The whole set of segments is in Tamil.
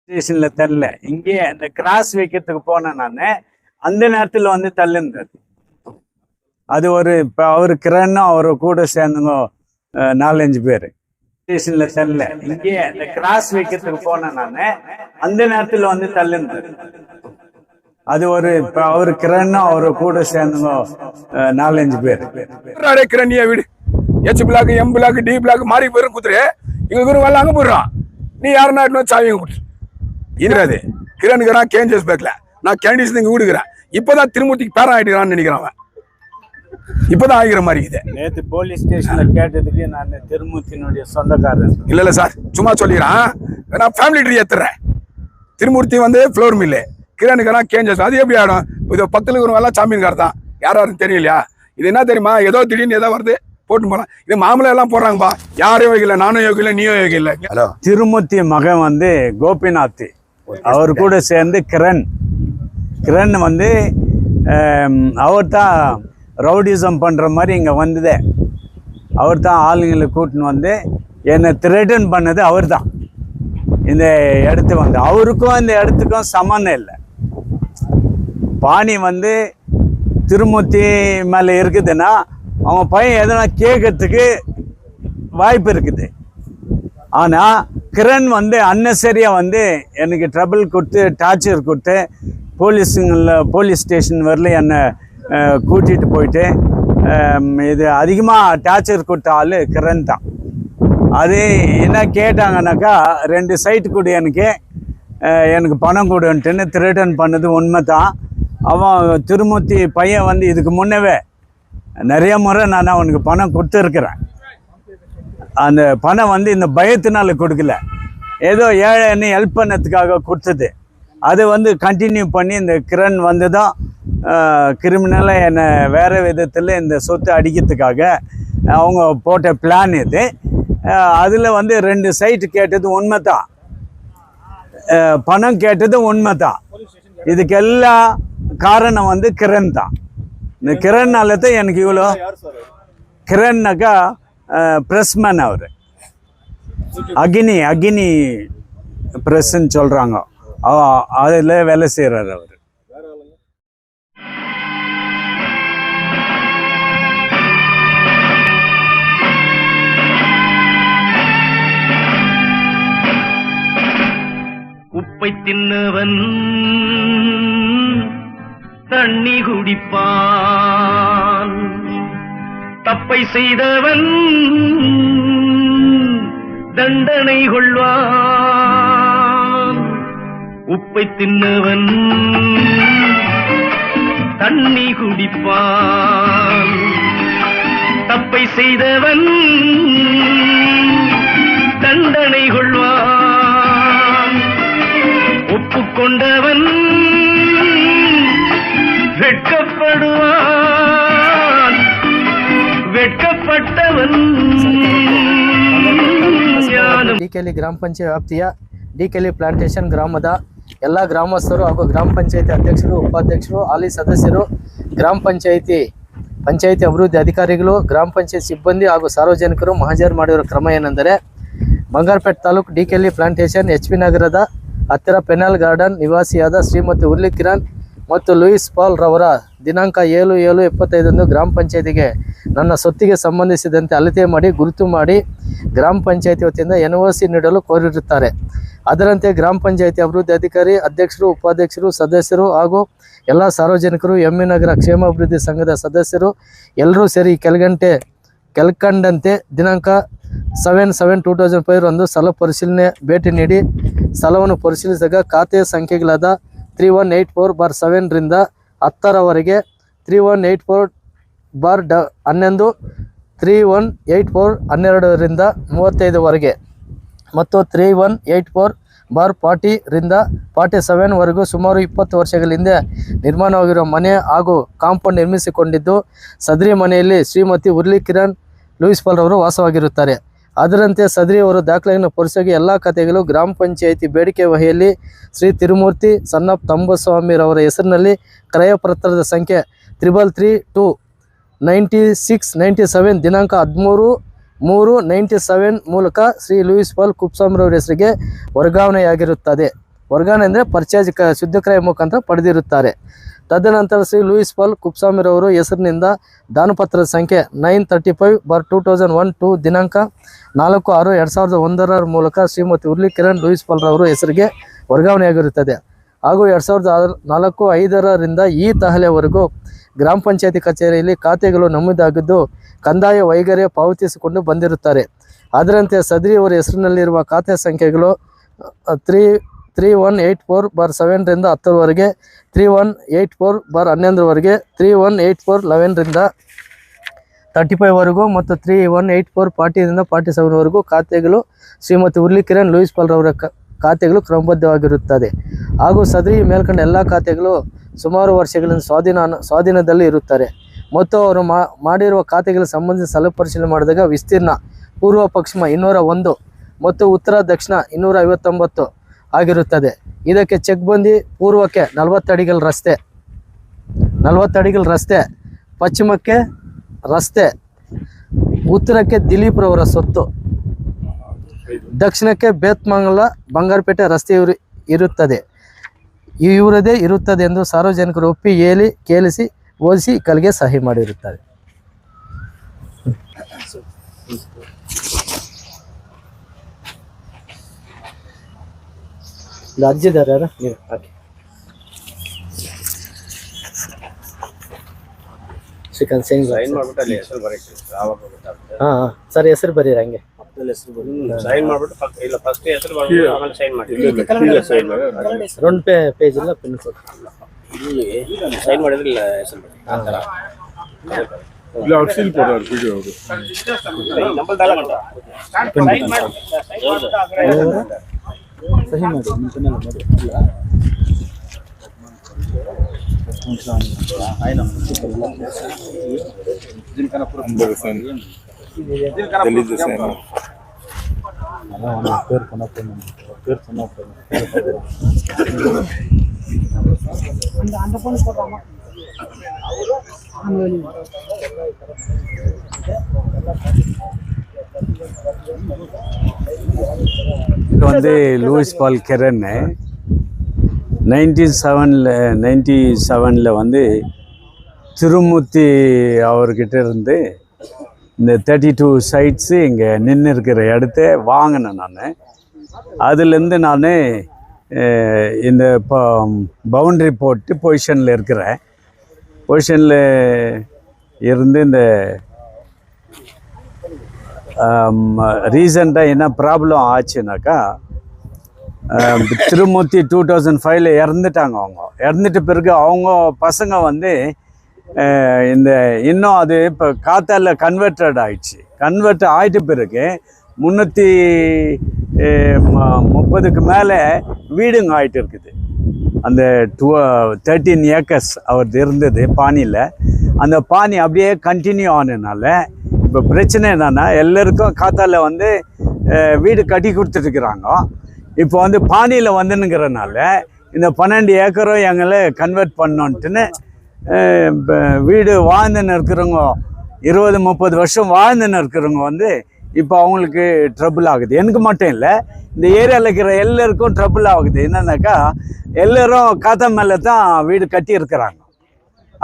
ஸ்டேஷன்ல தரல. இங்கே அந்த கிராஸ் வைக்கிறதுக்கு போனேன் நான். அந்த நேரத்தில் வந்து தள்ளுந்தது. அது ஒரு இப்போ அவர் கிரண்ணும் அவரு கூட சேர்ந்துங்க 4-5 பேர் ஸ்டேஷன்ல தரல. இங்கே அந்த கிராஸ் வைக்கிறதுக்கு போனேன் நான். அந்த நேரத்தில் வந்து தள்ளுந்தது. அது ஒரு இப்போ அவர் கிரண்ணும் அவரு கூட சேர்ந்துங்க 4-5 பேர். கிரண்ணியா வீடு H block M block D block மாறி போயிரும் குத்துரு. இங்க வரல அங்க போயிடுறான். நீ யாருன்னா சாவியும் கொடுத்து இதுறாது. கிரண்கிறான் கேஞ்சஸ் பேக்ல. நான் கேண்டிஸ் இங்க வீடுக்கிறேன். இப்பதான் திருமூர்த்திக்கு பேரன் ஆயிடுறான்னு நினைக்கிறான் அவன். இப்பதான் ஆகிற மாதிரி இது. நேற்று போலீஸ் ஸ்டேஷன்ல கேட்டதுக்கு நான் திருமூர்த்தியினுடைய சொந்தக்காரன். இல்ல சார், சும்மா சொல்லிக்கிறான். நான் ஃபேமிலி ட்ரீ ஏத்துறேன். திருமூர்த்தி வந்து ஃப்ளோர் மில்லு, கிரணுக்கான கேஞ்சஸ். அது எப்படி ஆடும்? இது பக்கத்துல இருக்கிறவங்க சாம்பியன்கார் தான். யாரும் தெரியலையா? இது என்ன தெரியுமா? ஏதோ திடீர்னு ஏதோ வருது போட்டு போலாம். இது மாமலை எல்லாம் போடுறாங்கப்பா. யாரும் யோகில்ல, நானும் யோகில்ல, நீயும் யோகில்ல. ஹலோ, திருமூர்த்தி மகன் வந்து கோபிநாத், அவர் கூட சேர்ந்து கிரண் வந்து அவர் தான் ரவுடிசம் பண்ணுற மாதிரி இங்கே வந்ததே. அவர் தான் ஆளுங்களை கூட்டின்னு வந்து என்னை த்ரெட்டன் பண்ணது அவர் தான். இந்த இடத்து வந்து அவருக்கும் இந்த இடத்துக்கும் சம்மந்தம் இல்லை. பாணி வந்து திருமூர்த்தி மேலே இருக்குதுன்னா அவன் பையன் எதனா கேட்கறதுக்கு வாய்ப்பு இருக்குது. ஆனால் கிரண் வந்து அன்னெசரியாக வந்து எனக்கு ட்ரபிள் கொடுத்து டார்ச்சர் கொடுத்து போலீஸ் ஸ்டேஷன் வரல என்னை கூட்டிகிட்டு போயிட்டு இது அதிகமாக டார்ச்சர் கொடுத்த ஆள் கிரண் தான். அது என்ன கேட்டாங்கன்னாக்கா 2 சைட்டு கொடு, எனக்கு பணம் கொடுன்ட்டுன்னு த்ரெட்டன் பண்ணது உண்மை தான். அவன் திருமூர்த்தி பையன் வந்து இதுக்கு முன்னவே நிறைய முறை நான் அவனுக்கு பணம் கொடுத்துருக்குறேன். அந்த பணம் வந்து இந்த பயத்தினால கொடுக்கல, ஏதோ ஏழைன்னு ஹெல்ப் பண்ணதுக்காக கொடுத்தது. அது வந்து கண்டினியூ பண்ணி இந்த கிரண் வந்து தான் கிரிமினலாக என்னை வேறு விதத்தில் இந்த சொத்து அடிக்கிறதுக்காக அவங்க போட்ட பிளான் இது. அதில் வந்து 2 சைட்டு கேட்டது உண்மை தான், பணம் கேட்டது உண்மை தான். இதுக்கெல்லாம் காரணம் வந்து கிரண் தான். இந்த கிரண்னால தான் எனக்கு இவ்வளோ. கிரண்னாக்கா ப்ரெஸ்மேன், அவர் அக்னி ப்ரெஸ்ன்னு சொல்கிறாங்க. அதில் வேலை செய்கிறார் அவர். உப்பை தின்னவன் தண்ணி குடிப்பான், தப்பை செய்தவன் தண்டனை கொள்வான். உப்பை தின்னவன் தண்ணி குடிப்பான், தப்பை செய்தவன் தண்டனை கொள்வான். ஒப்புக்கொண்டவன் வெட்கப்படுவான், வெட்கப்பட்டவன். ಡಿಕೆಲಿ ಗ್ರಾಮ ಪಂಚಾಯತ್ ವ್ಯಾಪ್ತಿಯ ಡಿಕೆಲಿ ಪ್ಲಾಂಟೇಶನ್ ಗ್ರಾಮದ ಎಲ್ಲ ಗ್ರಾಮಸ್ಥರು ಹಾಗೂ ಗ್ರಾಮ ಪಂಚಾಯತಿ ಅಧ್ಯಕ್ಷರು, ಉಪಾಧ್ಯಕ್ಷರು, ಹಾಲಿ ಸದಸ್ಯರು, ಗ್ರಾಮ ಪಂಚಾಯತಿ ಅಭಿವೃದ್ಧಿ ಅಧಿಕಾರಿಗಳು, ಗ್ರಾಮ ಪಂಚಾಯತ್ ಸಿಬ್ಬಂದಿ ಹಾಗೂ ಸಾರ್ವಜನಿಕರು ಮಹಾಜರು ಮಾಡಿರುವ ಕ್ರಮ ಏನೆಂದರೆ, ಬಂಗಾರಪೇಟೆ ತಾಲೂಕು ಡಿಕೆಲಿ ಪ್ಲಾಂಟೇಶನ್ HP ನಗರದ ಹತ್ತಿರ ಪೆನಲ್ ಗಾರ್ಡನ್ ನಿವಾಸಿಯಾದ ಶ್ರೀಮತಿ ಉರ್ಲಿ ಕಿರಣ್ ಮತ್ತು ಲೂಯಿಸ್ ಪಾಲ್ ರವರ ದಿನಾಂಕ 7/7/25 ಗ್ರಾಮ ಪಂಚಾಯತಿಗೆ ನನ್ನ ಸೊತ್ತಿಗೆ ಸಂಬಂಧಿಸಿದಂತೆ ಅಳತೆ ಮಾಡಿ ಗುರುತು ಮಾಡಿ ಗ್ರಾಮ ಪಂಚಾಯತಿ ವತಿಯಿಂದ NOC ನೀಡಲು ಕೋರಿರುತ್ತಾರೆ. ಅದರಂತೆ ಗ್ರಾಮ ಪಂಚಾಯತಿ ಅಭಿವೃದ್ಧಿ ಅಧಿಕಾರಿ, ಅಧ್ಯಕ್ಷರು, ಉಪಾಧ್ಯಕ್ಷರು, ಸದಸ್ಯರು ಹಾಗೂ ಎಲ್ಲ ಸಾರ್ವಜನಿಕರು, ME ನಗರ ಕ್ಷೇಮಾಭಿವೃದ್ಧಿ ಸಂಘದ ಸದಸ್ಯರು ಎಲ್ಲರೂ ಸೇರಿ ಕೆಳಕಂಡಂತೆ ದಿನಾಂಕ 7/7/2005 ರಂದು ಸ್ಥಳ ಪರಿಶೀಲನೆ ಭೇಟಿ ನೀಡಿ ಸ್ಥಳವನ್ನು ಪರಿಶೀಲಿಸಿದಾಗ ಖಾತೆಯ ಸಂಖ್ಯೆಗಳಾದ 3184/7 ರಿಂದ 10ರವರೆಗೆ, 3184/11, 3184/12 ರಿಂದ 35ವರೆಗೆ ಮತ್ತು 3184/40 ರಿಂದ 47 ವರೆಗೂ ಸುಮಾರು 20 ವರ್ಷಗಳ ಹಿಂದೆ ನಿರ್ಮಾಣವಾಗಿರುವ ಮನೆ ಹಾಗೂ ಕಾಂಪೌಂಡ್ ನಿರ್ಮಿಸಿಕೊಂಡಿದ್ದು, ಸದರಿ ಮನೆಯಲ್ಲಿ ಶ್ರೀಮತಿ ಉರ್ಲಿ ಕಿರಣ್ ಲೂಯಿಸ್ ಪಾಲ್ ರವರು ವಾಸವಾಗಿರುತ್ತಾರೆ. ಅದರಂತೆ ಸದರಿ ಅವರು ದಾಖಲೆಯನ್ನು ಪರಿಶೀಲಿಸಿ ಎಲ್ಲ ಖಾತೆಗಳು ಗ್ರಾಮ ಪಂಚಾಯಿತಿ ಬೇಡಿಕೆ ವಹಿಯಲ್ಲಿ ಶ್ರೀ ತಿರುಮೂರ್ತಿ ಸನ್ನಪ್ಪ ತಂಬಸ್ವಾಮಿರವರ ಹೆಸರಿನಲ್ಲಿ ಕ್ರಯಪತ್ರದ ಸಂಖ್ಯೆ 333-9697 ದಿನಾಂಕ 13/3/97 ಮೂಲಕ ಶ್ರೀ ಲೂಯಿಸ್ ಪಾಲ್ ಕುಪ್ಸಾಮ್ರವರ ಹೆಸರಿಗೆ ವರ್ಗಾವಣೆಯಾಗಿರುತ್ತದೆ. ವರ್ಗಾವಣೆ ಅಂದರೆ ಪರ್ಚೇಸ್ ಶುದ್ಧಕ್ರಯ ಮುಖಾಂತರ ಪಡೆದಿರುತ್ತಾರೆ. ತದನಂತರ ಶ್ರೀ ಲೂಯಿಸ್ ಪಾಲ್ ಕುಪ್ಸ್ವಾಮಿರವರು ಹೆಸರಿನಿಂದ ದಾನಪತ್ರದ ಸಂಖ್ಯೆ 935/2001 ದಿನಾಂಕ 4/6/2001 ಮೂಲಕ ಶ್ರೀಮತಿ ಉರ್ಲಿ ಕಿರಣ್ ಲೂಯಿಸ್ ಪಾಲ್ ರವರು ಹೆಸರಿಗೆ ವರ್ಗಾವಣೆಯಾಗಿರುತ್ತದೆ. ಹಾಗೂ 2004-5ರಿಂದ ಈ ತಹಲೆವರೆಗೂ ಗ್ರಾಮ ಪಂಚಾಯತಿ ಕಚೇರಿಯಲ್ಲಿ ಖಾತೆಗಳು ನಮೂದಾಗಿದ್ದು ಕಂದಾಯ ವೈಗರ್ಯ ಪಾವತಿಸಿಕೊಂಡು ಬಂದಿರುತ್ತಾರೆ. ಅದರಂತೆ ಸದರಿಯವರ ಹೆಸರಿನಲ್ಲಿರುವ ಖಾತೆ ಸಂಖ್ಯೆಗಳು 3184/7ರಿಂದ 10ರವರೆಗೆ, 3184/11ರವರೆಗೆ, 3184/11ರಿಂದ 35ವರೆಗೂ ಮತ್ತು 3184/40ರಿಂದ 47ವರೆಗೂ ಖಾತೆಗಳು ಶ್ರೀಮತಿ ಉರ್ಲಿ ಕಿರಣ್ ಲೂಯಿಸ್ ಪಾಲ್ ರವರ ಖಾತೆಗಳು ಕ್ರಮಬದ್ಧವಾಗಿರುತ್ತದೆ. ಹಾಗೂ ಸದರಿ ಮೇಲ್ಕಂಡ ಎಲ್ಲ ಖಾತೆಗಳು ಸುಮಾರು ವರ್ಷಗಳಿಂದ ಸ್ವಾಧೀನದಲ್ಲಿ ಇರುತ್ತಾರೆ ಮತ್ತು ಅವರು ಮಾಡಿರುವ ಖಾತೆಗಳಿಗೆ ಸಂಬಂಧಿಸಿ ಸಲಹೆ ಪರಿಶೀಲನೆ ಮಾಡಿದಾಗ ವಿಸ್ತೀರ್ಣ ಪೂರ್ವ ಪಶ್ಚಿಮ 201 ಮತ್ತು ಉತ್ತರ ದಕ್ಷಿಣ 259 ಆಗಿರುತ್ತದೆ. ಇದಕ್ಕೆ ಚೆಕ್ಬಂದಿ ಪೂರ್ವಕ್ಕೆ 40 ಅಡಿಗಳ ರಸ್ತೆ, ಪಶ್ಚಿಮಕ್ಕೆ ರಸ್ತೆ, ಉತ್ತರಕ್ಕೆ ದಿಲೀಪ್ ರವರ ಸೊತ್ತು, ದಕ್ಷಿಣಕ್ಕೆ ಬೇತ್ಮಂಗಲ ಬಂಗಾರಪೇಟೆ ರಸ್ತೆ ಇರುತ್ತದೆ ಇವರದೇ ಇರುತ್ತದೆ ಎಂದು ಸಾರ್ವಜನಿಕರು ಒಪ್ಪಿ ಹೇಳಿ ಕೇಳಿಸಿ ಓದಿಸಿ ಕಲ್ಗೆ ಸಹಿ ಮಾಡಿರುತ್ತಾರೆ. ಅರ್ಜಿದಾರ ನೀವು ಹಾಕಿ ಶ್ರೀಕಾಂತ್ ಸಿಂಗ್ ಹಾಂ ಸರ್ ಹೆಸರು ಬರೀರಿ ಹಂಗೆ ಸೈನ್ ಮಾಡ್ಬಿಟ್ಟು ಇಲ್ಲ ಫಸ್ಟ್ ಹೆಸರು ಬರ್ಬಿಟ್ಟು ಆಮೇಲೆ ಸೈನ್ ಮಾಡಿ 2 ಪೇಜ್ ಇಲ್ಲ ಪಿನ್ ಕೋಡ್ ಇಲ್ಲಿ ಸೈನ್ ಮಾಡಿದ್ರಿಲ್ಲ ಹೆಸರು ಆ ಥರ ಇಲ್ಲ ಅವ್ರು ಸೀಲ್ ಕೊಡೋರು ವಿಡಿಯೋ ಅವರು ನಂಬರ್ ದಾಳ ಗಂಟ ಸೈನ್ ಮಾಡಿ ಸಹಿ ಮಾಡಿ ನಿಂತನೆಲ್ಲ ಮಾಡಿ இது வந்து லூயிஸ் பால் கிரண் 97ல் வந்து திருமூர்த்தி அவர்கிட்ட இருந்து இந்த 32 சைட்ஸு இங்கே நின்று இருக்கிற இடத்த வாங்கினேன் நான். அதுலேருந்து நான் இந்த இப்போ பவுண்ட்ரி போட்டு பொசிஷனில் இருக்கிறேன். பொசிஷனில் இருந்து இந்த ரீசெண்டாக என்ன ப்ராப்ளம் ஆச்சுனாக்கா திருமூர்த்தி 2005ல் இறந்துட்டாங்க. இறந்துட்ட பிறகு அவங்க பசங்க வந்து இந்த இன்னும் அது இப்போ காத்தால கன்வெர்ட் ஆகிட்ட பிறகு 330க்கு மேலே வீடுங்க ஆகிட்டு இருக்குது. அந்த 13 ஏக்கர்ஸ் அவரது இருந்தது பானியில். அந்த பானி அப்படியே கண்டினியூ ஆனதுனால இப்போ பிரச்சனை என்னென்னா எல்லாருக்கும் காத்தால வந்து வீடு கட்டி கொடுத்துட்ருக்குறாங்க. இப்போ வந்து பானியில் வந்துனுங்கிறனால இந்த 12 ஏக்கரும் எங்களை கன்வெர்ட் பண்ணோன்ட்டுன்னு வீடு வாழ்ந்துன்னு இருக்கிறவங்க 20-30 வருஷம் வாழ்ந்துன்னு இருக்கிறவங்க வந்து இப்போ அவங்களுக்கு ட்ரபுள் ஆகுது. எனக்கு மட்டும் இல்லை, இந்த ஏரியாவில் இருக்கிற எல்லாருக்கும் ட்ரபுள் ஆகுது. என்னன்னாக்கா எல்லோரும் காத்தா மேலே தான் வீடு கட்டி இருக்கிறாங்க.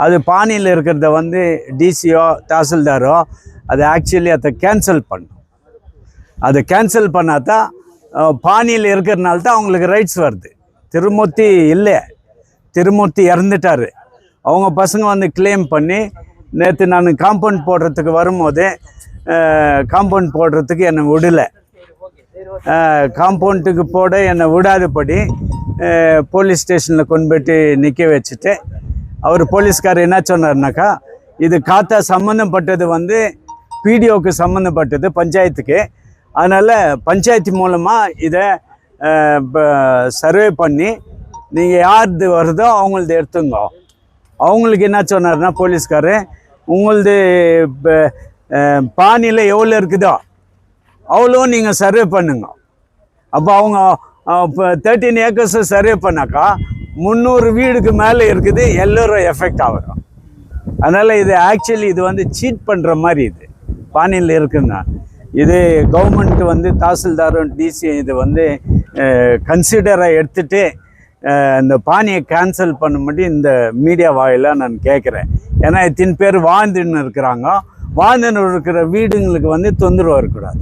அது பானியில் இருக்கிறத வந்து டிசியோ தாசில்தாரோ அதை ஆக்சுவலி அதை கேன்சல் பண்ணும். அதை கேன்சல் பண்ணால் தான் பானியில் இருக்கிறனால தான் அவங்களுக்கு ரைட்ஸ் வருது. திருமூர்த்தி இல்லை, திருமூர்த்தி இறந்துட்டார். அவங்க பசங்க வந்து கிளைம் பண்ணி நேற்று நான் காம்பவுண்ட் போடுறதுக்கு வரும்போது காம்பவுண்ட் போடுறதுக்கு என்னை விடலை. காம்பவுண்டுக்கு போட என்னை விடாதபடி போலீஸ் ஸ்டேஷனில் கொண்டு போய்ட்டு நிற்க வச்சுட்டு அவர் போலீஸ்காரர் என்ன சொன்னார்னாக்கா, இது காத்தா சம்மந்தப்பட்டது வந்து பிடிஓக்கு சம்மந்தப்பட்டது பஞ்சாயத்துக்கு. அதனால் பஞ்சாயத்து மூலமாக இதை சர்வே பண்ணி நீங்கள் யாருது வருதோ அவங்களது எடுத்துங்க. அவங்களுக்கு என்ன சொன்னார்னா போலீஸ்காரர், உங்களது பானியில் எவ்வளோ இருக்குதோ அவ்வளோ நீங்கள் சர்வே பண்ணுங்க. அப்போ அவங்க இப்போ 13 ஏக்கர்ஸை சர்வே பண்ணாக்கா 300 வீடுக்கு மேலே இருக்குது, எல்லோரும் எஃபெக்ட் ஆகும். அதனால் இது ஆக்சுவலி இது வந்து சீட் பண்ணுற மாதிரி இது பானியில் இருக்குன்னா. இது கவர்மெண்ட் வந்து தாசில்தாரும் டிசி இது வந்து கன்சிடராக எடுத்துகிட்டு இந்த பானியை கேன்சல் பண்ண மட்டும் இந்த மீடியா வாயிலாக நான் கேட்குறேன். ஏன்னா இத்தனை பேர் வாழ்ந்துன்னு இருக்கிறாங்க. வாழ்ந்துன்னு இருக்கிற வீடுங்களுக்கு வந்து தொந்தரவு வரக்கூடாது.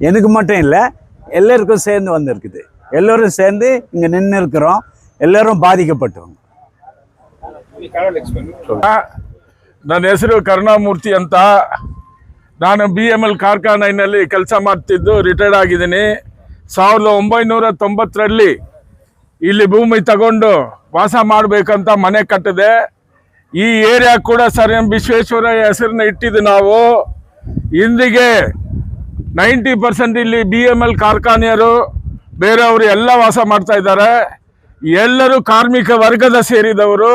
எனக்கு மட்டும் இல்லை, எல்லோருக்கும் சேர்ந்து வந்திருக்குது. எல்லோரும் சேர்ந்து இங்கே நின்று இருக்கிறோம். எல்லோரும் பாதிக்கப்பட்டவங்க. ನನ್ನ ಹೆಸರು ಕರುಣಾಮೂರ್ತಿ ಅಂತ. ನಾನು BML ಕಾರ್ಖಾನೆಯಲ್ಲಿ ಕೆಲಸ ಮಾಡ್ತಿದ್ದು ರಿಟೈರ್ಡ್ ಆಗಿದ್ದೀನಿ. 1990ರಲ್ಲಿ ಇಲ್ಲಿ ಭೂಮಿ ತಗೊಂಡು ವಾಸ ಮಾಡಬೇಕಂತ ಮನೆ ಕಟ್ಟಿದೆ. ಈ ಏರಿಯಾ ಕೂಡ ಸರ್ ಎಂ ವಿಶ್ವೇಶ್ವರಯ್ಯ ಹೆಸರನ್ನ ಇಟ್ಟಿದ್ದು ನಾವು. ಇಂದಿಗೆ 90% ಇಲ್ಲಿ BML ಕಾರ್ಖಾನೆಯರು ಬೇರೆಯವರು ಎಲ್ಲ ವಾಸ ಮಾಡ್ತಾ ಇದ್ದಾರೆ. ಎಲ್ಲರೂ ಕಾರ್ಮಿಕ ವರ್ಗದ ಸೇರಿದವರು.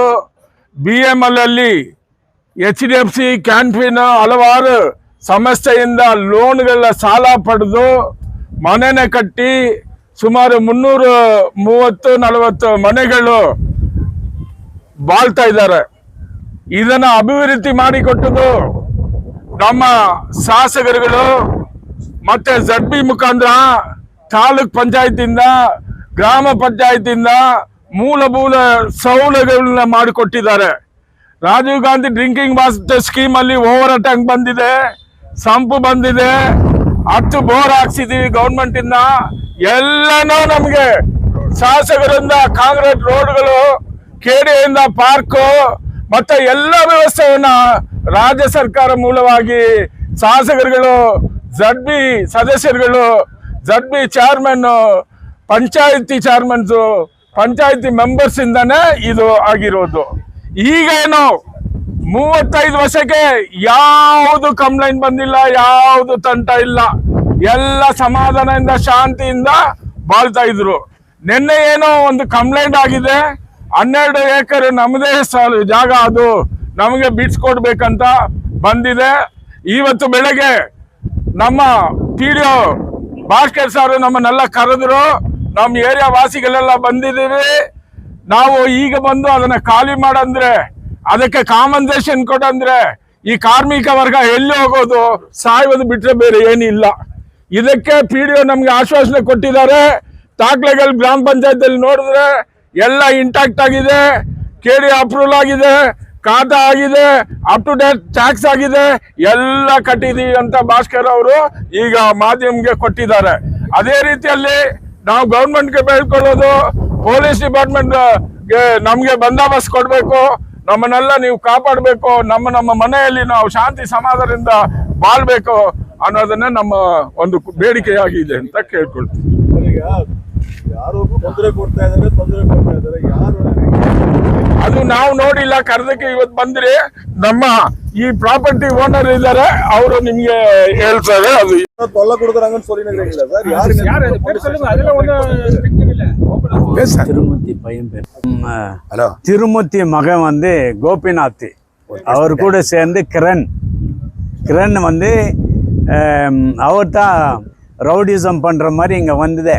BML ಅಲ್ಲಿ HDFC ಕ್ಯಾನ್ಫಿನ್ ಹಲವಾರು ಸಂಸ್ಥೆಯಿಂದ ಲೋನ್ಗಳ ಸಾಲ ಪಡೆದು ಮನೆನೇ ಕಟ್ಟಿ ಸುಮಾರು 330-40 ಮನೆಗಳು ಬಾಳ್ತಾ ಇದ್ದಾರೆ. ಇದನ್ನ ಅಭಿವೃದ್ಧಿ ಮಾಡಿಕೊಟ್ಟದು ನಮ್ಮ ಶಾಸಕರುಗಳು. ಮತ್ತೆ ZB ಮುಖಾಂತರ ತಾಲೂಕ್ ಪಂಚಾಯತಿಂದ ಗ್ರಾಮ ಪಂಚಾಯತಿಂದ ಮೂಲಭೂತ ಸೌಲಭ್ಯಗಳನ್ನ ಮಾಡಿಕೊಟ್ಟಿದ್ದಾರೆ. Rajiv Gandhi drinking water scheme ಅಲ್ಲಿ ಓವರ್ ಟ್ಯಾಂಕ್ ಬಂದಿದೆ, ಸಂಪು ಬಂದಿದೆ, 10 ಬೋರ್ ಹಾಕ್ಸಿದೀವಿ ಗೌರ್ಮೆಂಟ್ ಇಂದ. ಎಲ್ಲನೂ ನಮಗೆ ಶಾಸಕರಿಂದ ಕಾಂಕ್ರೀಟ್ ರೋಡ್ಗಳು, ಕೆಡಿಯಿಂದ ಪಾರ್ಕು ಮತ್ತೆ ಎಲ್ಲ ವ್ಯವಸ್ಥೆಯನ್ನ ರಾಜ್ಯ ಸರ್ಕಾರ ಮೂಲವಾಗಿ ಶಾಸಕರುಗಳು, ZB ಸದಸ್ಯರುಗಳು, ZB ಚೇರ್ಮನ್, ಪಂಚಾಯತಿ ಚೇರ್ಮನ್ಸು, ಪಂಚಾಯತಿ ಮೆಂಬರ್ಸ್ ಇಂದಾನೆ ಇದು ಆಗಿರೋದು. ಈಗೇನು 35 ವರ್ಷಕ್ಕೆ ಯಾವುದು ಕಂಪ್ಲೇಂಟ್ ಬಂದಿಲ್ಲ, ಯಾವುದು ತಂಟ ಇಲ್ಲ. ಎಲ್ಲ ಸಮಾಧಾನದಿಂದ ಶಾಂತಿಯಿಂದ ಬಾಳ್ತಾ ಇದ್ರು. ನಿನ್ನೆ ಏನೋ ಒಂದು ಕಂಪ್ಲೇಂಟ್ ಆಗಿದೆ, 12 ಎಕರೆ ನಮ್ಮದೇ ಜಾಗ, ಅದು ನಮಗೆ ಬಿಡಿಸ್ಕೊಡ್ಬೇಕಂತ ಬಂದಿದೆ. ಇವತ್ತು ಬೆಳಗ್ಗೆ ನಮ್ಮ PDO ಭಾಸ್ಕರ್ ಸಾರು ನಮ್ಮನ್ನೆಲ್ಲ ಕರೆದ್ರು. ನಮ್ಮ ಏರಿಯಾ ವಾಸಿಗಳೆಲ್ಲ ಬಂದಿದ್ದೀವಿ. ನಾವು ಈಗ ಬಂದು ಅದನ್ನ ಖಾಲಿ ಮಾಡಂದ್ರೆ, ಅದಕ್ಕೆ ಕಾಂಪನ್ಸೇಷನ್ ಕೊಡಂದ್ರೆ ಈ ಕಾರ್ಮಿಕ ವರ್ಗ ಎಲ್ಲಿ ಹೋಗೋದು? ಸಾಯೋದು ಬಿಟ್ರೆ ಬೇರೆ ಏನಿಲ್ಲ. ಇದಕ್ಕೆ PDO ನಮ್ಗೆ ಆಶ್ವಾಸನೆ ಕೊಟ್ಟಿದ್ದಾರೆ. ದಾಖಲೆಗಳು ಗ್ರಾಮ ಪಂಚಾಯತ್ ನೋಡಿದ್ರೆ ಎಲ್ಲ ಇಂಟ್ಯಾಕ್ಟ್ ಆಗಿದೆ, KD ಅಪ್ರೂವಲ್ ಆಗಿದೆ, ಖಾತಾ ಆಗಿದೆ, ಅಪ್ ಟು ಡೇಟ್ ಟ್ಯಾಕ್ಸ್ ಆಗಿದೆ, ಎಲ್ಲ ಕಟ್ಟಿದೀವಿ ಅಂತ ಭಾಸ್ಕರ್ ಅವರು ಈಗ ಮಾಧ್ಯಮಕ್ಕೆ ಕೊಟ್ಟಿದ್ದಾರೆ. ಅದೇ ರೀತಿಯಲ್ಲಿ ನಾವು ಗೌರ್ಮೆಂಟ್ಗೆ ಬೇಡ್ಕೊಳ್ಳೋದು, ಪೊಲೀಸ್ ಡಿಪಾರ್ಟ್ಮೆಂಟ್ ನಮ್ಗೆ ಬಂದೋಬಸ್ತ್ ಕೊಡ್ಬೇಕು, ನಮ್ಮನ್ನೆಲ್ಲ ನೀವು ಕಾಪಾಡಬೇಕು, ನಮ್ಮ ಮನೆಯಲ್ಲಿ ನಾವು ಶಾಂತಿ ಸಮಾಧಾನದಿಂದ ಬಾಳ್ಬೇಕು ಅನ್ನೋದನ್ನೇ ನಮ್ಮ ಒಂದು ಬೇಡಿಕೆಯಾಗಿದೆ ಅಂತ ಕೇಳ್ಕೊಳ್ತೀವಿ. ಅದು ನಾವು ನೋಡಿಲ್ಲ, ಕರೆದಕ್ಕೆ ಇವತ್ತು ಬಂದ್ರಿ. ನಮ್ಮ ಈ ಪ್ರಾಪರ್ಟಿ ಓನರ್ ಇದ್ದಾರೆ, ಅವರು ನಿಮ್ಗೆ ಹೇಳ್ತಾರೆ. ಅದು திருமூர்த்தி பையன் பேர். திருமூர்த்தி மகன் வந்து கோபிநாத். அவர் கூட சேர்ந்து கிரண் வந்து அவர் தான் ரவுடிசம் பண்ணுற மாதிரி இங்கே வந்ததே.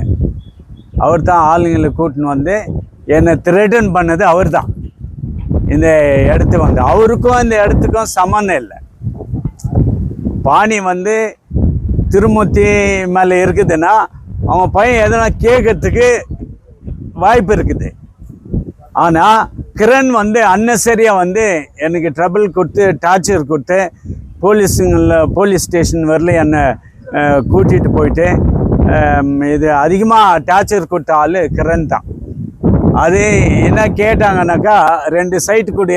அவர் தான் ஆளுங்களை கூட்டின்னு வந்து என்னை த்ரெட்டன் பண்ணது அவர் தான். இந்த இடத்து வந்து அவருக்கும் இந்த இடத்துக்கும் சம்மந்தம் இல்லை. பாணி வந்து திருமூர்த்தி மேலே இருக்குதுன்னா அவங்க பையன் எதனா கேட்கறதுக்கு வாய்ப்பு இருக்குது. ஆனால் கிரண் வந்து அன்னெசரியாக வந்து எனக்கு ட்ரபிள் கொடுத்து, டார்ச்சர் கொடுத்து, போலீஸ் ஸ்டேஷன் வரல என்னை கூட்டிகிட்டு போயிட்டு இது அதிகமாக டார்ச்சர் கொடுத்த ஆள் கிரண் தான். அது என்ன கேட்டாங்கன்னாக்கா 2 சைட்டு கொடு,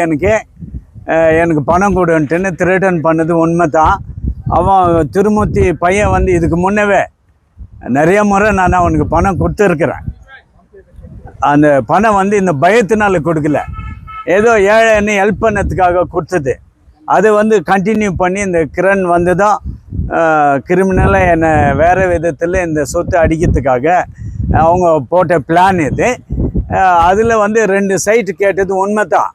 எனக்கு பணம் கொடுன்ட்டுன்னு த்ரெட்டன் பண்ணது உண்மை தான். அவன் திருமூர்த்தி பையன் வந்து இதுக்கு முன்னவே நிறைய முறை நான் அவனுக்கு பணம் கொடுத்துருக்குறேன். அந்த பணம் வந்து இந்த பயத்தினால கொடுக்கல, ஏதோ ஏழைன்னு ஹெல்ப் பண்ணதுக்காக கொடுத்தது. அது வந்து கண்டினியூ பண்ணி இந்த கிரண் வந்து தான் கிரிமினலாக என்னை வேறு விதத்தில் இந்த சொத்து அடிக்கிறதுக்காக அவங்க போட்ட பிளான் இது. அதில் வந்து 2 சைட்டு கேட்டது உண்மை தான்,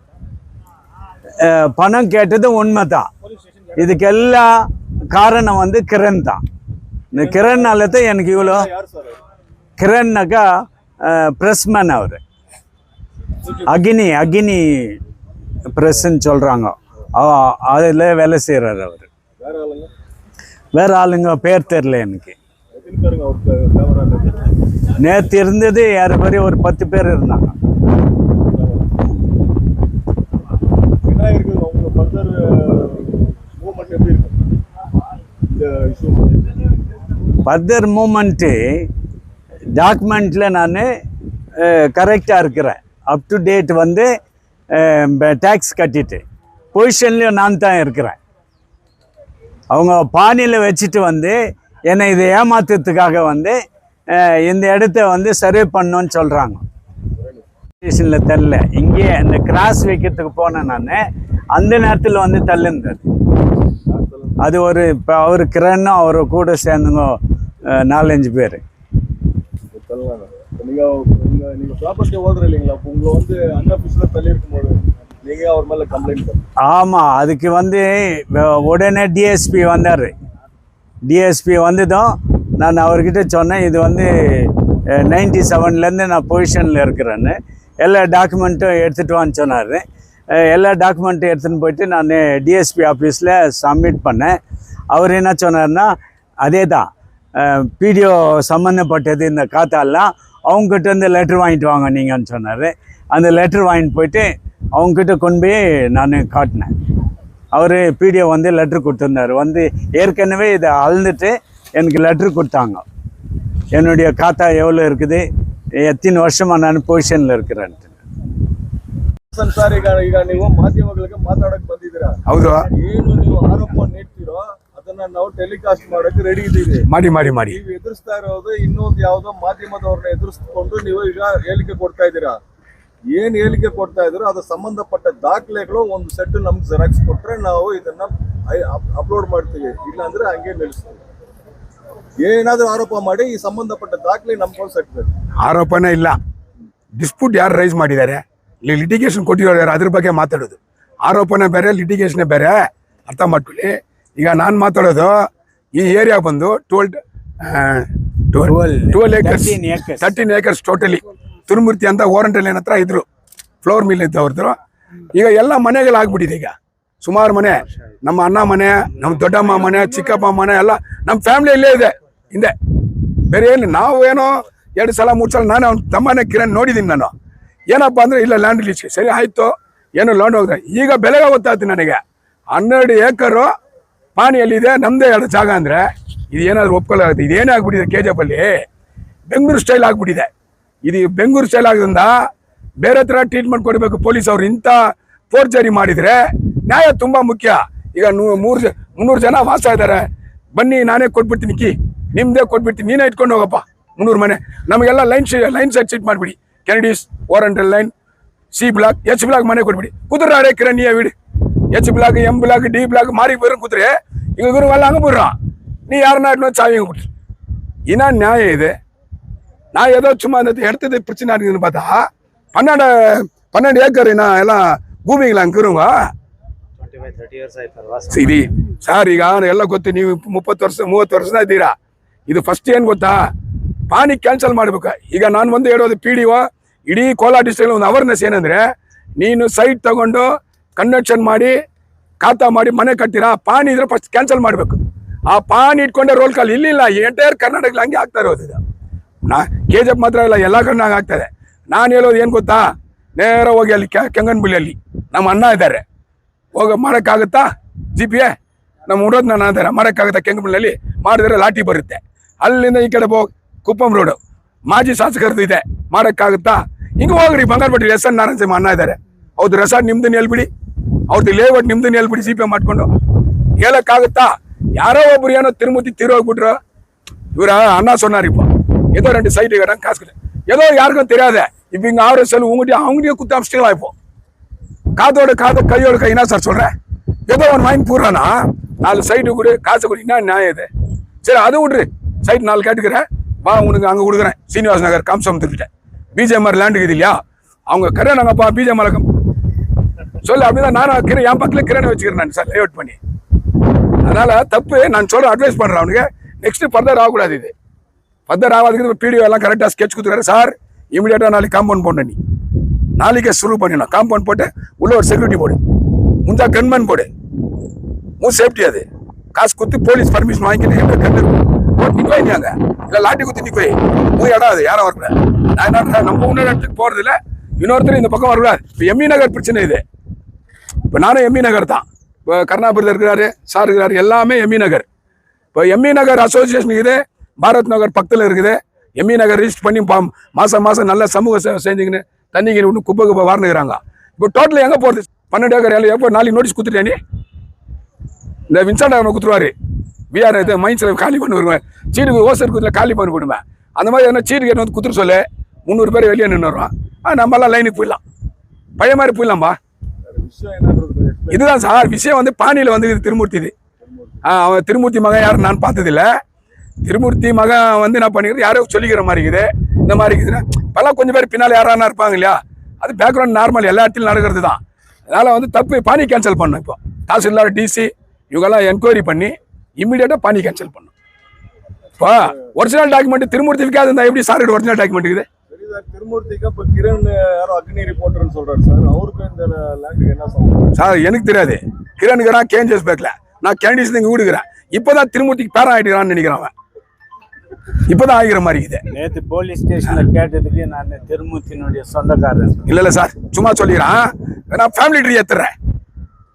பணம் கேட்டது உண்மை தான். இதுக்கெல்லாம் காரணம் வந்து கிரண் தான். இந்த கிரண்ணால தான் எனக்கு இவ்வளோ. கிரண்ணாக்கா ப்ரெஸ்மேன், அவர் அக்னி ப்ரெஸ்ன்னு சொல்கிறாங்க, அதில் வேலை செய்கிறார் அவர். வேற ஆளுங்க பேர் தெரியல எனக்கு. எத்தனை பேருங்க அவருக்கு ஃபேவரா இருந்தது? நேற்று இருந்தது ஏறக்குறைய ஒரு 10 பேர் இருந்தாங்க. என்ன இருக்குங்க உங்க ஃபர்தர் மூவ்மெண்ட் எப்படி இருக்கு இந்த இஷ்யூ? ஃபர்தர் மூமெண்ட்டு டாக்குமெண்ட்டில் நான் கரெக்டாக இருக்கிறேன். அப் டு டேட் வந்து டேக்ஸ் கட்டிட்டு பொசிஷன்லேயும் நான் தான் இருக்கிறேன். அவங்க பாணியில் வச்சுட்டு வந்து என்னை இதை ஏமாத்துறதுக்காக வந்து இந்த இடத்த வந்து சர்வே பண்ணணும்னு சொல்கிறாங்க. ஸ்டேஷனில் தரல, இங்கே இந்த கிராஸ் வைக்கிறதுக்கு போனேன் நான். அந்த நேரத்தில் வந்து தள்ளுன்றது. அது ஒரு இப்போ அவர் கிரண்ணும் அவர் கூட சேர்ந்துங்க 4-5 பேர். நீங்க ப்ராப்பர்ட்டி ஓடுற இல்லைங்களா? அப்போ உங்களை வந்து அன்அஃபிஷியலாக தள்ளி இருக்கும்போது நீங்க அவர் மேல கம்ப்ளைண்ட் பண்ணுங்க. ஆமாம், அதுக்கு வந்து உடனே டிஎஸ்பி வந்தார். டிஎஸ்பி வந்ததும் நான் அவர்கிட்ட சொன்னேன், இது வந்து 97லேருந்து நான் பொசிஷனில் இருக்கிறேன்னு. எல்லா டாக்குமெண்ட்டும் எடுத்துகிட்டு வான்னு சொன்னார். எல்லா டாக்குமெண்ட்டும் எடுத்துன்னு போயிட்டு நான் டிஎஸ்பி ஆஃபீஸில் சப்மிட் பண்ணேன். அவர் என்ன சொன்னார்னா, அதே தான் பிடிஓ சம்மந்தப்பட்டது இந்த காத்தாலாம், அவங்ககிட்ட இருந்து லெட்ரு வாங்கிட்டு வாங்க நீங்கன்னு சொன்னார். அந்த லெட்ரு வாங்கிட்டு போயிட்டு அவங்கக்கிட்ட கொண்டு போய் நான் காட்டினேன். அவர் பிடிஓ வந்து லெட்ரு கொடுத்துருந்தார். வந்து ஏற்கனவே இதை அளந்துட்டு எனக்கு லெட்ரு கொடுத்தாங்க. என்னுடைய காத்தா எவ்வளோ இருக்குது, எத்தனை வருஷமாக நான் பொசிஷனில் இருக்கிறேன்ட்டு. ಸರ್ ಈಗ ನೀವು ಮಾಧ್ಯಮಗಳಿಗೆ ಮಾತಾಡಕ್ ಬಂದಿದ್ದೀರಾ? ಹೌದು. ಏನು ನೀವು ಆರೋಪ ನೀಡ್ತೀರೋ ಅದನ್ನ ನಾವು ಟೆಲಿಕಾಸ್ಟ್ ಮಾಡಕ್ಕೆ ರೆಡಿ ಇದ್ದೀವಿ. ಮಾಡಿ ನೀವು ಎದುರಿಸ್ತಾ ಇರೋದು ಇನ್ನೊಂದು ಯಾವ್ದೋ ಮಾಧ್ಯಮದವ್ರನ್ನ ಎದುರಿಸ್ಕೊಂಡು ನೀವು ಈಗ ಹೇಳಿಕೆ ಕೊಡ್ತಾ ಇದ್ದೀರಾ. ಏನ್ ಹೇಳಿಕೆ ಕೊಡ್ತಾ ಇದ್ರು ಅದು ಸಂಬಂಧಪಟ್ಟ ದಾಖಲೆಗಳು ಒಂದು ಸೆಟ್ ನಮ್ಗೆ ಜೆರಾಕ್ಸ್ ಕೊಟ್ರೆ ನಾವು ಇದನ್ನ ಅಪ್ಲೋಡ್ ಮಾಡ್ತೀವಿ, ಇಲ್ಲ ಅಂದ್ರೆ ಹಂಗೆ ನಿಲ್ಲಿಸ್ತೀವಿ. ಏನಾದ್ರೂ ಆರೋಪ ಮಾಡಿ ಈ ಸಂಬಂಧಪಟ್ಟ ದಾಖಲೆ ನಮ್ಗೊಂದು ಸೆಟ್ ಬೇಕು. ಆರೋಪನೇ ಇಲ್ಲ, ಡಿಸ್ಪ್ಯೂಟ್ ಯಾರು ರೈಸ್ ಮಾಡಿದ್ದಾರೆ, ಇಲ್ಲಿ ಲಿಟಿಗೇಷನ್ ಕೊಟ್ಟಿರೋರು ಯಾರು, ಅದ್ರ ಬಗ್ಗೆ ಮಾತಾಡೋದು. ಆರೋಪನೇ ಬೇರೆ, ಲಿಟಿಗೇಷನೇ ಬೇರೆ, ಅರ್ಥ ಮಾಡ್ಕೊಳ್ಳಿ. ಈಗ ನಾನು ಮಾತಾಡೋದು ಈ ಏರಿಯಾ ಬಂದು 12 acres 13 acres ಟೋಟಲಿ. ತಿರುಮೂರ್ತಿ ಅಂತ ಓರಂಟಲ್ಲಿ ಹತ್ರ ಇದ್ರು, ಫ್ಲೋರ್ ಮಿಲ್ ಇದ್ದವ್ರದ್ರು. ಈಗ ಎಲ್ಲ ಮನೆಗಳಾಗ್ಬಿಟ್ಟಿದೆ. ಈಗ ಸುಮಾರು ಮನೆ, ನಮ್ಮ ಅಣ್ಣ ಮನೆ, ನಮ್ಮ ದೊಡ್ಡಮ್ಮ ಮನೆ, ಚಿಕ್ಕಪ್ಪ ಮನೆ ಎಲ್ಲ ನಮ್ಮ ಫ್ಯಾಮಿಲಿಯಲ್ಲೇ ಇದೆ ಹಿಂದೆ. ಬೇರೆ ಏನು ನಾವು ಏನೋ 2 ಸಲ 3 ಸಲ ನಾನು ಅವ್ನ ತಮ್ಮನೇ ಕಿರಣ್ ನೋಡಿದ್ದೀನಿ. ನಾನು ಏನಪ್ಪ ಅಂದರೆ ಇಲ್ಲ ಲ್ಯಾಂಡ್ ರಿಲೀಸ್ ಸರಿ ಆಯಿತು, ಏನೋ ಲ್ಯಾಂಡ್ ಹೋಗಿದೆ. ಈಗ ಬೆಲೆಗೆ ಗೊತ್ತಾಯ್ತು ನನಗೆ. 12 ಏಕರು ಪಾಣಿಯಲ್ಲಿದೆ, ನಮ್ಮದೇ 2 ಜಾಗ ಅಂದರೆ ಇದು ಏನಾದರೂ ಒಪ್ಕೊಳ್ಳಾಗುತ್ತೆ. ಇದೇನೇ ಆಗ್ಬಿಟ್ಟಿದೆ KGF ಅಲ್ಲಿ ಬೆಂಗಳೂರು ಸ್ಟೈಲ್ ಆಗ್ಬಿಟ್ಟಿದೆ. ಇದು ಬೆಂಗಳೂರು ಸ್ಟೈಲ್ ಆಗೋದ್ರಿಂದ ಬೇರೆ ಥರ ಟ್ರೀಟ್ಮೆಂಟ್ ಕೊಡಬೇಕು ಪೊಲೀಸ್ ಅವರು. ಇಂಥ ಫೋರ್ಜರಿ ಮಾಡಿದರೆ ನ್ಯಾಯ ತುಂಬ ಮುಖ್ಯ. ಈಗ 300 ಜನ ವಾಸ ಇದ್ದಾರೆ, ಬನ್ನಿ ನಾನೇ ಕೊಟ್ಬಿಡ್ತೀನಿ ಕೀ, ನಿಮ್ಮದೇ ಕೊಟ್ಬಿಡ್ತೀನಿ, ನೀನೇ ಇಟ್ಕೊಂಡು ಹೋಗಪ್ಪ 300 ಮನೆ. ನಮಗೆಲ್ಲ ಲೈನ್ ಸೆಟ್ ಶೀಟ್ ಮಾಡಿಬಿಡಿ. ಕೆನಡೀಸ್, oriental line, C block, H block ಮನೆ ಕೊಟ್ಬಿಡಿ. ಕುದುರಾರೆ ಕಿರಣ್ ನೀ ಬಿಡಿ. H block, M block, D block மாறி போயிரும் குதிரை. இங்கே குருவெல்லாம் அங்கே போயிடுறான். நீ யாருன்னா சாவி கொடுத்து இனா நியாயம் இது. நான் ஏதோ சும்மா அந்த இடத்துல பிரச்சனை இருக்குதுன்னு பார்த்தா 12 ஏக்கர் நான் எல்லாம் ಭೂಮಿಗಳ ಅಂಕರುವ 25-30 years ಆಯ್ತು ಸರಿ ಸರ್. ಈಗ ಎಲ್ಲ ಗೊತ್ತು, ನೀವು 30 ವರ್ಷದ ಇದ್ದೀರಾ. ಇದು ಫಸ್ಟ್ ಏನು ಗೊತ್ತಾ, ಪಾನಿ ಕ್ಯಾನ್ಸಲ್ ಮಾಡ್ಬೇಕು. ಈಗ ನಾನು ಒಂದು ಹೇಳೋದು PDO ಇಡೀ ಕೋಲಾರ ಡಿಸ್ಟ್ರಿಕ್ಟ್ ಒಂದು ಅವೇರ್ನೆಸ್ ಏನಂದ್ರೆ, ನೀನು ಸೈಟ್ ತಗೊಂಡು ಕನ್ವೆನ್ಷನ್ ಮಾಡಿ ಖಾತಾ ಮಾಡಿ ಮನೆ ಕಟ್ತೀರಾ, ಪಾನಿ ಇದ್ರೆ ಫಸ್ಟ್ ಕ್ಯಾನ್ಸಲ್ ಮಾಡಬೇಕು. ಆ ಪಾನಿ ಇಟ್ಕೊಂಡೆ ರೋಲ್ ಕಾಲ್ ಇಲ್ಲಿಲ್ಲ, ಎಂಟೈರ್ ಕರ್ನಾಟಕದಲ್ಲಿ ಹಂಗೆ ಆಗ್ತಾ ಇರೋದು. ಇದು KGF ಮಾತ್ರ ಇಲ್ಲ, ಎಲ್ಲ ಕಡೆ ಹಂಗೆ ಆಗ್ತದೆ. ನಾನು ಹೇಳೋದು ಏನು ಗೊತ್ತಾ, ನೇರ ಹೋಗಿ ಅಲ್ಲಿ ಕೆಂಗನಬಿಲ್ಲಿಯಲ್ಲಿ ನಮ್ಮ ಅಣ್ಣ ಇದ್ದಾರೆ, ಹೋಗಿ ಮಾಡೋಕ್ಕಾಗುತ್ತಾ GPA ನಮ್ಮ ಹುಡೋದು ನಾನು ಇದ್ದಾರೆ, ಮಾಡೋಕ್ಕಾಗುತ್ತಾ ಕೆಂಗನಬಿಲ್ಲಿಯಲ್ಲಿ ಮಾಡಿದ್ರೆ ಲಾಠಿ ಬರುತ್ತೆ. ಅಲ್ಲಿಂದ ಈ ಕಡೆ ಹೋಗಿ ಕುಪ್ಪಂ ರೋಡು ಮಾಜಿ ಶಾಸಕರದ್ದು ಇದೆ, ಮಾಡೋಕ್ಕಾಗುತ್ತಾ? ಹಿಂಗೆ ಹೋಗ್ರಿ ಬಂಗಾರಪಟ್ಟಿ SN ನಾರಾಯಣ ಅಣ್ಣ ಇದ್ದಾರೆ, ಅವ್ರದ್ದು ರೆಸಾರ್ಟ್ ನಿಮ್ದು ಹೇಳ್ಬಿಡಿ, ಅವ್ರದ್ದು ಲೇಔಟ್ ನಿಮ್ದು ಹೇಳ್ಬಿಡಿ, CPA ಮಾಡ್ಕೊಂಡು ಹೇಳಕ್ಕಾಗುತ್ತಾ? யாரோ ஒಬ್ಬರು ಏನೋ ತಿರುಮೂರ್ತಿ ತೀರೋಗ್ಬಿಟ್ರು, இவர அண்ணா சொன்னார், இப்போ ஏதோ 2 சைட்டு கேட்டாங்க காசு கொடுத்து, ஏதோ யாருக்கும் தெரியாத இப்போ இங்கே ஆறு செல் அவங்ககிட்டயே குத்து அமிச்சிட்டா. இப்போ காதோட கையோட கை என்ன சார் சொல்கிறேன், ஏதோ ஒன்று வாங்கி போடுறானா 4 சைட்டு கொடு, காசு கொடுத்தீங்கன்னா நியாயம் இது. சரி அது விட்ரு, சைட் 4 கேட்டுக்கிறேன், வா உனக்கு அங்கே கொடுக்குறேன். சீனிவாஸ் நகர் காம்சமுத்திட்ட BJMR லேண்டு இருக்குது இல்லையா, அவங்க கரை நாங்கப்பா BJMR சொல்லு அப்படிதான். நானும் கிரை என் பக்கத்தில் கிரேனை வச்சுக்கிறேன் நான் சார் லேஅவுட் பண்ணி. அதனால தப்பு நான் சொல்கிறேன், அட்வைஸ் பண்ணுறேன் அவனுக்கு. நெக்ஸ்ட் ஃபர்தர் ஆகக்கூடாது. இது ஃபர்தர் ஆகாதுக்கு PDO எல்லாம் கரெக்டாக ஸ்கெட்ச் கொடுத்துருக்காரு. சார் இமீடியட்டாக நாளைக்கு காம்பவுண்ட் போடணும், நீ நாளைக்கே சுரு பண்ணிடணும். காம்பவுண்ட் போட்டு உள்ள ஒரு செக்யூரிட்டி போடு, முந்தா கன்மேன் போடு, சேஃப்டி அது காசு கொடுத்து போலீஸ் பர்மிஷன் வாங்கிக்கிட்டு எங்க கண்ணு நிக்கோய் நீங்க இல்ல லாட்டி குத்தி நிக்கோய் போய் இடம் அது யாரும் வரக்கூடாது. நான் என்ன நம்ம இன்னொரு இடத்துக்கு போறது இல்ல, இன்னொருத்தர் இந்த பக்கம் வரக்கூடாது. இப்போ எம்இ நகர் பிரச்சனை இது. இப்போ நானும் எம்இ நகர் தான். இப்போ கருணாபுரத்தில் இருக்கிறாரு, சார் இருக்கிறாரு, எல்லாமே எம்இ நகர். இப்போ எம்இ நகர் அசோசியேஷன் இருக்குது, பாரத் நகர் பக்கத்தில் இருக்குது. எம்இ நகர் ரிஜிஸ்டர் பண்ணி மாசம் நல்ல சமூக சேவை செஞ்சுக்கின்னு தண்ணிக்கு ஒன்று குப்பை வார்னுக்கிறாங்க. இப்போ டோட்டல் எங்கே போகிறது? 12 ஏக்கர் எப்போ நாளைக்கு நோட்டீஸ் கொடுத்துட்டே நீ இந்த வின்சென்ட் அவனை கொடுத்துருவாரு. விஆர் இது மைன்ஸில் காலி பண்ணி வருவேன், சீட்டுக்கு ஓசர் குத்துல காலி பண்ணி கொடுப்பேன். அந்த மாதிரி எதனா சீட்டு கேட்டு வந்து குத்துரு சொல்லு, 300 பேர் வெளியே நின்று வருவான். நம்மளாம் லைனுக்கு போயிடலாம், பழைய மாதிரி போயிடலாம்பா. விஷயம் என்னன்றது இதுதான் சார் விஷயம். வந்து பாணியில் வந்து இது திருமூர்த்தி இது. அவன் திருமூர்த்தி மகன் யாரும் நான் பார்த்ததில்ல. திருமூர்த்தி மகன் வந்து என்ன பண்ணிக்கிறது யாரோ சொல்லிக்கிற மாதிரி இருக்குது. இந்த மாதிரி இருக்குதுன்னா இப்போல்லாம் கொஞ்சம் பேர் பின்னால் யாரானா இருப்பாங்க இல்லையா, அது பேக்ரவுண்ட் நார்மல் எல்லா இடத்துலையும் நடக்கிறது தான். அதனால் வந்து தப்பு பானி கேன்சல் பண்ணணும். இப்போ தாசில்தார் டிசி இவங்கெல்லாம் என்கொயரி பண்ணி இம்மிடியேட்டாக பானி கேன்சல் பண்ணணும். இப்போ ஒரிஜினல் டாக்குமெண்ட் திருமூர்த்திக்காது இருந்தால் எப்படி சார் ஒரிஜினல் டாக்குமெண்ட் இருக்குது? திருமூர்த்திக்கு இப்ப கிரண் யாரோ அக்னி ரிப்போர்ட்டர்னு சொல்றாரு சார். அவருக்கு இந்த லேண்டுக்கு என்ன சொல்றாரு சார்? எனக்கு தெரியாது. கிரணுக்குறான் கேஞ்சஸ் பேக்ல, நான் கேண்டிஸ் இங்கே வீடுக்கிறேன். இப்போதான் திருமூர்த்திக்கு பேரன் ஆகிட்டுக்கிறான்னு நினைக்கிறேன். அவன் இப்போதான் ஆகிற மாதிரி இது. நேற்று போலீஸ் ஸ்டேஷன்ல கேட்டதுக்கு நான் திருமூர்த்தியினுடைய சொந்தக்காரன். இல்ல சார், சும்மா சொல்லிக்கிறான். நான் ஃபேமிலி ட்ரீ ஏத்துறேன்.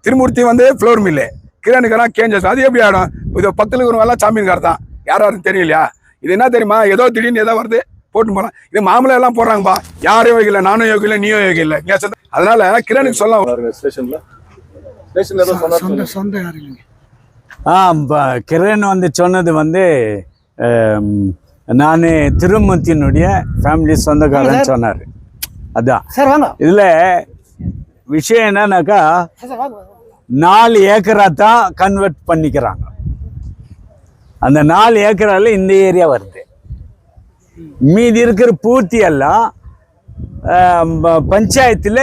திருமூர்த்தி வந்து ஃப்ளோர் மில்லு, கிரணுக்குறான் கேஞ்சஸ். அது எப்படி ஆடும்? இது பக்கத்தில் இருக்கிறவங்க எல்லாம் சாமியன்கார் தான், யாரும் தெரியலையா? இது என்ன தெரியுமா? ஏதோ திடீர்னு ஏதோ வருது போட்டு போகலாம். இது மாமலை எல்லாம் போடுறாங்கப்பா. யாரும் யோகில்லை, நானும் யோகில்லை, நீயும் யோகில்லை. அதனால கிரணுக்கு சொல்லலாம். ஸ்டேஷன்ல ஏதோ சொன்னாரு. கிரண் வந்து சொன்னது வந்து நான் திருமூர்த்தியினுடைய ஃபேமிலி சொந்தக்காரன் சொன்னார். அதான் இதுல விஷயம் என்னன்னாக்கா 4 ஏக்கரா தான் கன்வெர்ட் பண்ணிக்கிறாங்க. அந்த 4 ஏக்கரால இந்த ஏரியா வருது. மீதி இருக்கிற பூர்த்தி எல்லாம் பஞ்சாயத்துல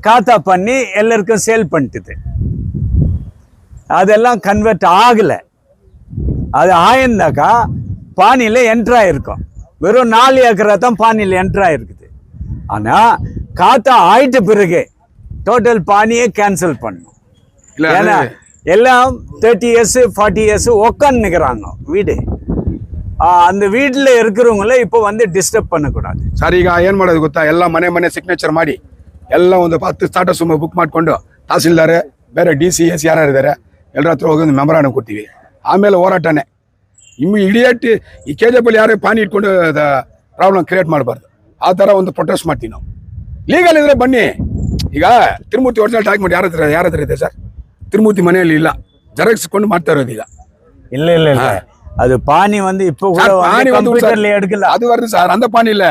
காத்தா பண்ணி எல்லாருக்கும் சேல் பண்ணிட்டுது. அதெல்லாம் கன்வெர்ட் ஆகலை. அது ஆயிருந்தாக்கா பானியில் என்ட்ராயிருக்கும். வெறும் 4 ஏக்கரா தான் பானியில் என்ட்ராயிருக்குது. ஆனால் காத்தா ஆயிட்ட பிறகு டோட்டல் பானியை கேன்சல் பண்ணணும். ஏன்னா எல்லாம் 30 years 40 years உக்காந்துக்கிறாங்க வீடு. அந்த வீட்டில் இருக்கிறவங்கள இப்போ வந்து டிஸ்டர்ப் பண்ணக்கூடாது. ಸರ್, ಈಗ ಏನು ಮಾಡೋದು ಗೊತ್ತಾ? ಎಲ್ಲ ಮನೆ ಸಿಗ್ನೇಚರ್ ಮಾಡಿ ಎಲ್ಲ ಒಂದು 10 ಸ್ಟಾಟಸ್ ಬುಕ್ ಮಾಡಿಕೊಂಡು ತಹಸೀಲ್ದಾರ್ ಬೇರೆ DCS ಯಾರಿದ್ದಾರೆ ಎಲ್ಲರ ಹತ್ರ ಹೋಗಿ ಒಂದು ಮೆಮೊರಾಂಡಮ್ ಕೊಡ್ತೀವಿ. ಆಮೇಲೆ ಹೋರಾಟನೇ ಇಮಿಡಿಯೇಟ್. ಈ KJP ಯಾರೇ ಪಾನಿ ಇಟ್ಕೊಂಡು ಪ್ರಾಬ್ಲಮ್ ಕ್ರಿಯೇಟ್ ಮಾಡಬಾರ್ದು. ಆ ಥರ ಒಂದು ಪ್ರೊಟೆಸ್ಟ್ ಮಾಡ್ತೀವಿ ನಾವು. ಲೀಗಲ್ ಇದ್ರೆ ಬನ್ನಿ. ಈಗ ತಿರುಮೂರ್ತಿ ಒರಿಜಿನಲ್ ಡಾಕ್ಯುಮೆಂಟ್ ಯಾರ ಹತ್ರ ಇದೆ ಸರ್? ತಿರುಮೂರ್ತಿ ಮನೆಯಲ್ಲಿ ಇಲ್ಲ, ಜೆರಾಕ್ಸ್ಕೊಂಡು ಮಾಡ್ತಾ ಇರೋದು ಈಗ. இல்ல அது பானி வந்து இப்போ கூட கம்ப்யூட்டர்ல எடுக்கல. அது வருது சார், அந்த பானி இல்ல.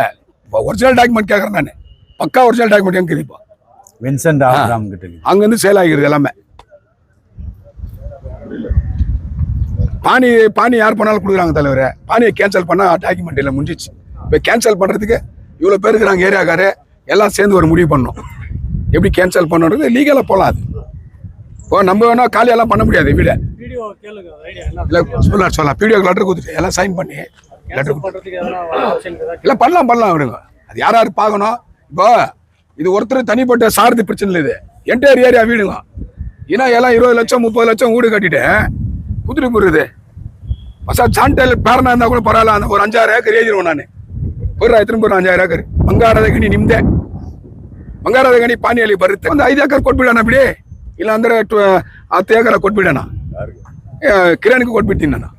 ஒரிஜினல் டாக்குமெண்ட் கேட்கறேன் நான். பக்கா ஒரிஜினல் டாக்குமெண்ட் எங்க இப்போ வின்சென்ட் ஆபிரகாம் கிட்ட அங்க இருந்து சேல் ஆகிருது எல்லாமே. பானி யார் பண்ணாலும் கொடுக்குறாங்க தலைவரே. பானியை கேன்சல் பண்ணா டாக்குமெண்ட் இல்லை, முடிஞ்சிச்சு. இப்போ கேன்சல் பண்றதுக்கு இவ்வளவு பேர் இருக்கிறாங்க ஏரியாக்காரு, எல்லாம் சேர்ந்து ஒரு முடிவு பண்ணணும். எப்படி கேன்சல் பண்ணுறது? லீகலா போகலாம். அது இப்போ நம்ம வேணா காலியெல்லாம் பண்ண முடியாது வீடு. இல்லை சொல்லலாம். பிடிஓக்கு லெட்டர் கொடுத்துட்டு எல்லாம் சைன் பண்ணி லெட்டர் இல்லை பண்ணலாம் விடுங்க. அது யார் பார்க்கணும்? இப்போ இது ஒருத்தர் தனிப்பட்ட சாரதி பிரச்சனை இல்லை. இது என்டையர் ஏரியா வீடுங்க. ஏன்னா எல்லாம் 20 லட்சம் 30 லட்சம் வீடு கட்டிட்டு குதிரை போடுறது. சான்டைல் பேரனா இருந்தால் கூட பரவாயில்ல. அந்த ஒரு 5-6 ஏக்கர் எழுதிடுவோம் நான். போடுறா ಎತ್ತನ ಬರೋ 5 ಏಕರ್ ಬಂಗಾರದ ಗಣಿ ನಿಮ್ದೆ. ಬಂಗಾರದ ಗಣಿ ಪಾನಿಯಲ್ಲಿ ಬರುತ್ತೆ. ಒಂದು 5 ಏಕರ್ ಕೊಟ್ಬಿಡೋಣ ಬಿಡಿ, ಇಲ್ಲ ಅಂದ್ರೆ 10 ಏಕರ್ ಕೊಟ್ಬಿಡೋಣ. ಕಿರಣ್ಗೆ ಕೊಟ್ಬಿಡ್ತೀನಿ ನಾನು.